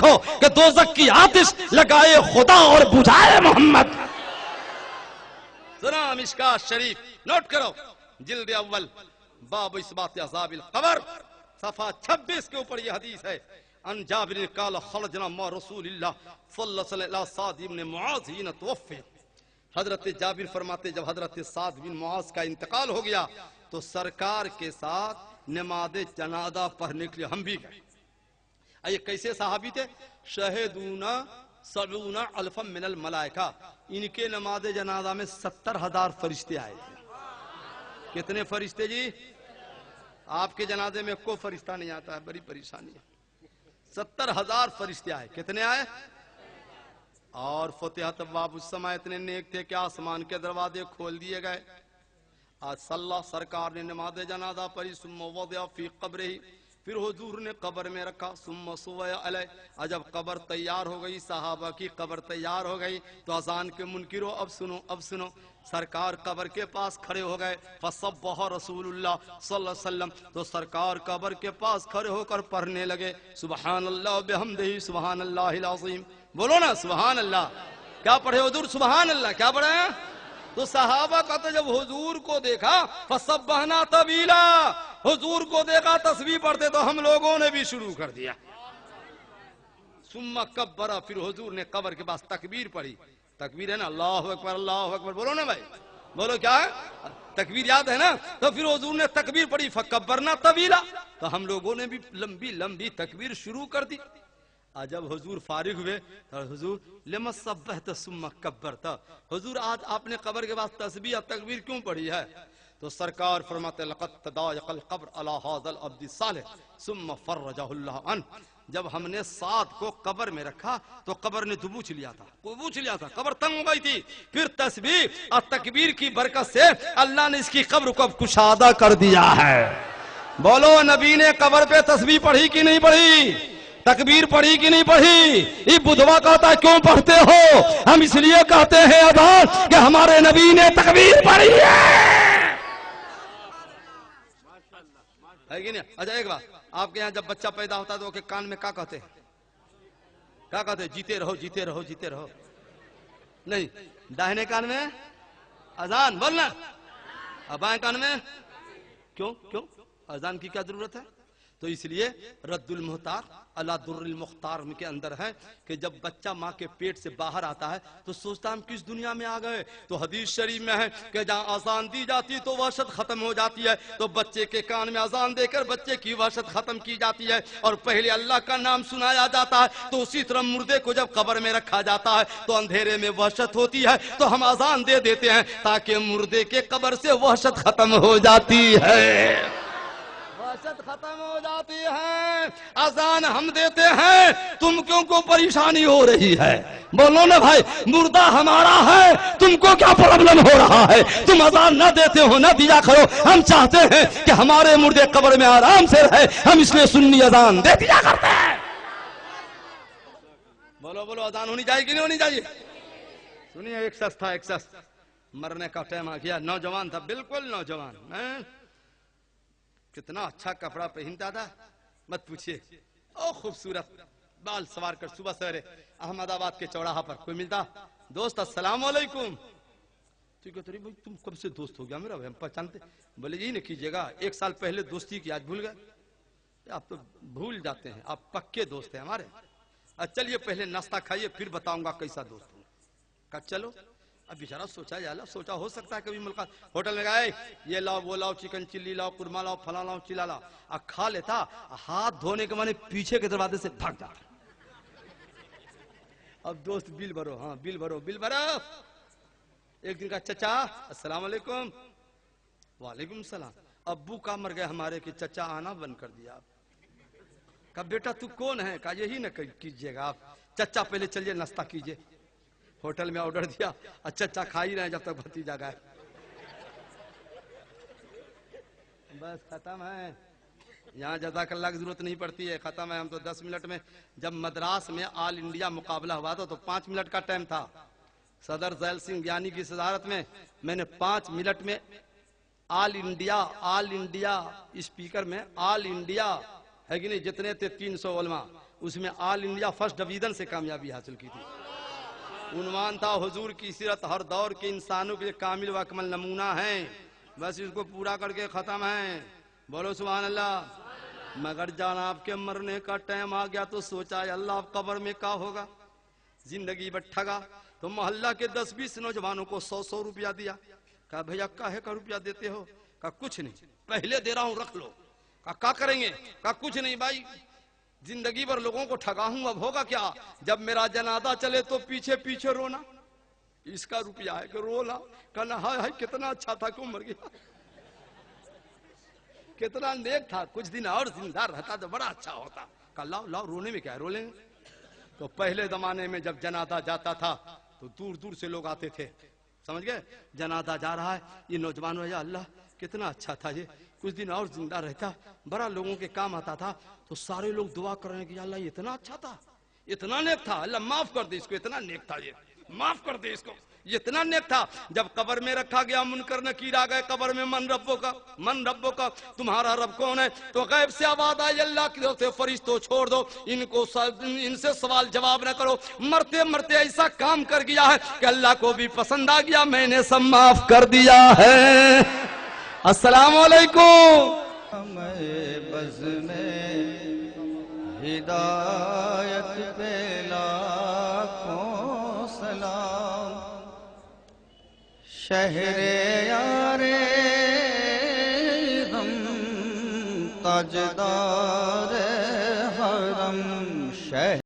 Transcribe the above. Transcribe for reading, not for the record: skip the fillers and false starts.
دیکھو کہ دوزخ کی آتش لگائے خدا اور بجھائے محمد. سنا مشکات شریف نوٹ کرو جلد اول باب اثبات عذاب القبر صفحہ 26 کے اوپر یہ حدیث ہے. ان جابر قال خرجنا مع رسول اللہ صلی اللہ علیہ وسلم سعد بن معاذ حين توفي. حضرت جابر فرماتے جب حضرت سعد بن معاذ کا انتقال ہو گیا تو سرکار کے ساتھ نماز جنازہ پڑھنے کے لیے ہم بھی گئے. یہ کیسے صحابی تھے؟ شہدون 70 الفا من الملائکہ. ان کے نماز جنازہ میں 70,000 فرشتے آئے تھے. کتنے فرشتے جی؟ آپ کے جنازے میں کوئی فرشتہ نہیں آتا ہے, بڑی پریشانی ہے. 70,000 فرشتے آئے. کتنے آئے؟ اور فتحت ابواب السماء, اتنے نیک تھے کہ آسمان کے دروازے کھول دیے گئے. آج صلی سرکار نے نماز جنازہ پڑھی. ثم وضع فی قبرہ, پھر حضور نے قبر میں رکھا. ثم صوی علیہ, جب قبر تیار ہو گئی, صحابہ کی قبر تیار ہو گئی تو اذان کے منکروں اب سنو اب سنو. سرکار قبر کے پاس کھڑے ہو گئے. فصبح رسول اللہ صلی اللہ علیہ وسلم, تو سرکار قبر کے پاس کھڑے ہو کر پڑھنے لگے سبحان اللہ بحمدہ سبحان اللہ العظیم. بولو نا سبحان اللہ. کیا پڑھے حضور؟ سبحان اللہ. کیا پڑھے ہیں؟ تو صحابہ کہتے جب حضور کو دیکھا فسبحنا طویلا, حضور کو دیکھا تسبیح پڑھتے تو ہم لوگوں نے بھی شروع کر دیا. ثم کبر, پھر حضور نے قبر کے پاس تکبیر پڑھی. تکبیر ہے نا, اللہ اکبر اللہ اکبر. بولو نا بھائی, بولو کیا ہے؟ تکبیر یاد ہے نا. تو پھر حضور نے تکبیر پڑھی فکبرنا طویلا, تو ہم لوگوں نے بھی لمبی لمبی تکبیر شروع کر دی. جب حضور فارغ ہوئے تو حضور لما سبحت ثم کبرت, حضور آج آپ نے قبر کے بعد تسبیح اور تکبیر کیوں پڑھی ہے؟ تو سرکار فرماتے لقد تضايق القبر على هذا العبد الصالح ثم فرجه الله عنه. جب ہم نے سعد کو قبر میں رکھا تو قبر نے دبوچ لیا تھا, قبر تنگ ہو گئی تھی. پھر تسبیح اور تکبیر کی برکت سے اللہ نے اس کی قبر کو اب کشادہ کر دیا ہے. بولو نبی نے قبر پہ تسبیح پڑھی کہ نہیں پڑھی؟ تکبیر پڑھی کہ نہیں پڑھی؟ یہ بدھوا کہتا ہے کیوں پڑھتے ہو؟ ہم اس لیے کہتے ہیں اذان کہ ہمارے نبی نے تکبیر پڑھی ہے کہ نہیں؟ اچھا ایک بات, آپ کے یہاں جب بچہ پیدا ہوتا ہے تو کہ کان میں کیا کہتے ہیں؟ کیا کہتے ہیں؟ جیتے رہو جیتے رہو جیتے رہو. نہیں, داہنے کان میں اذان بولنا, بائیں کان میں کیوں اذان کی کیا ضرورت ہے؟ تو اس لیے رد المحتار علی در المختار کے اندر ہے کہ جب بچہ ماں کے پیٹ سے باہر آتا ہے تو سوچتا ہم کس دنیا میں آ گئے. تو حدیث شریف میں ہے کہ جہاں اذان دی جاتی تو وحشت ختم ہو جاتی ہے. تو بچے کے کان میں اذان دے کر بچے کی وحشت ختم کی جاتی ہے اور پہلے اللہ کا نام سنایا جاتا ہے. تو اسی طرح مردے کو جب قبر میں رکھا جاتا ہے تو اندھیرے میں وحشت ہوتی ہے تو ہم اذان دے دیتے ہیں تاکہ مردے کے قبر سے وحشت ختم ہو جاتی ہے, وحشت ختم ہو جاتی ہے. اذان ہم دیتے ہیں, تم کیوں کو پریشانی ہو رہی ہے؟ بولو نا بھائی, مردہ ہمارا ہے, تم کو کیا پرابلم ہو رہا ہے؟ تم اذان نہ دیتے ہو نہ دیا کرو, ہم چاہتے ہیں کہ ہمارے مردے قبر میں آرام سے رہے, ہم اس لیے سنی اذان دے دیا کرتے ہیں. بولو بولو, اذان ہونی چاہیے کہ نہیں ہونی چاہیے؟ سنیے, ایک شخص تھا, ایک شخص مرنے کا ٹائم آ گیا, نوجوان تھا, بالکل نوجوان, کتنا اچھا کپڑا پہنتا تھا مت پوچھئے, او خوبصورت, بال سوار کر صبح سویرے احمد آباد کے چوراہا پر کوئی ملتا, دوست السلام علیکم. ٹھیک ہے بھائی, تم کب سے دوست ہو گیا میرا؟ ہم پہچانتے. بولے یہی نہ کیجئے گا, 1 سال پہلے دوستی کی, آج بھول گئے؟ آپ تو بھول جاتے ہیں, آپ پکے دوست ہیں ہمارے. چلیے پہلے ناشتہ کھائیے پھر بتاؤں گا کیسا دوست ہوں. کہا چلو. اب بیچارہ سوچا جالا, سوچا ہو سکتا ہے کبھی ملکہ ہوٹل میں گئے, یہ لاؤ وہ لاؤ, چکن چلی لاؤ, قرمہ لاؤ, پھلا لاؤ, چلا لاؤ, کھا لیتا. ہاتھ دھونے کے معنی پیچھے کے دروازے سے بھاگ جاتا. اب دوست بل بھرو, ہاں بل بھرو بل بھرو. ایک دن کا چچا السلام علیکم. وعلیکم السلام. ابو کا مر گئے ہمارے کہ چچا آنا بند کر دیا. کہا بیٹا تو کون ہے؟ کہا یہی نہ کیجئے گا آپ, چچا پہلے چلیے ناشتہ کیجئے. ہوٹل میں آرڈر دیا, چچا کھا ہی رہے جب تک بھتیجا گئے. بس ختم ہے, یہاں جزاک اللہ کی ضرورت نہیں پڑتی ہے, ختم ہے. ہم تو 10 منٹ میں, جب مدراس میں آل انڈیا مقابلہ ہوا تھا تو 5 منٹ کا ٹائم تھا. صدر ذیل سنگھ گیانی کی صدارت میں نے 5 منٹ میں آل انڈیا اسپیکر میں آل انڈیا ہے کہ نہیں, جتنے تھے 300 علماء, اس میں آل انڈیا فرسٹ ڈویژن سے کامیابی حاصل کی تھی. عنوان تھا حضور کی سیرت ہر دور کے انسانوں کے لیے کامل و اکمل نمونہ ہے. بس اس کو پورا کر کے ختم ہے. بولو سبحان اللہ. مگر جناب کے مرنے کا ٹائم آ گیا تو سوچا ہے اللہ قبر میں کیا ہوگا. زندگی بٹ ٹھگا تو محلہ کے 10-20 نوجوانوں کو 100 روپیہ دیا. کہا بھیا کاہے کا روپیہ دیتے ہو؟ کہا کچھ نہیں, پہلے دے رہا ہوں رکھ لو. کہا کیا کریں گے؟ کہا کچھ نہیں بھائی, زندگی بھر لوگوں کو ٹھگا ہوں, اب ہوگا کیا؟ جب میرا جنازہ چلے تو پیچھے پیچھے رونا. اس کا روپیہ ہے کہ رونا. کہنا ہائے ہائے کتنا اچھا تھا کیوں مر گیا, کتنا نیک تھا, کچھ دن اور زندہ رہتا تو بڑا اچھا ہوتا. کہا لاؤ لاؤ, رونے میں کیا ہے, رو لیں. تو پہلے زمانے میں جب جنازہ جاتا تھا تو دور دور سے لوگ آتے تھے. سمجھ گئے, جنازہ جا رہا ہے, یہ نوجوان یا اللہ کتنا اچھا تھا, یہ کچھ دن اور زندہ رہتا بڑا لوگوں کے کام آتا تھا. تو سارے لوگ دعا کر رہے ہیں کہ یا اللہ یہ اتنا اچھا تھا, اتنا نیک تھا, اللہ معاف کر دے اس کو, اتنا نیک تھا, یہ معاف کر دے اس کو, یہ اتنا نیک تھا. جب قبر میں رکھا گیا, منکر نکیر آ گئے قبر میں, من ربوں کا تمہارا رب کون ہے؟ تو غیب سے آواز آئی اللہ کی طرف سے, فرشتوں چھوڑ دو ان سے سوال جواب نہ کرو. مرتے مرتے ایسا کام کر گیا ہے کہ اللہ کو بھی پسند آ گیا, میں نے سب معاف کر دیا ہے. السلام علیکم. بز میں ہدایت پہ لاکھوں سلام. شہر یار ہم تاجدار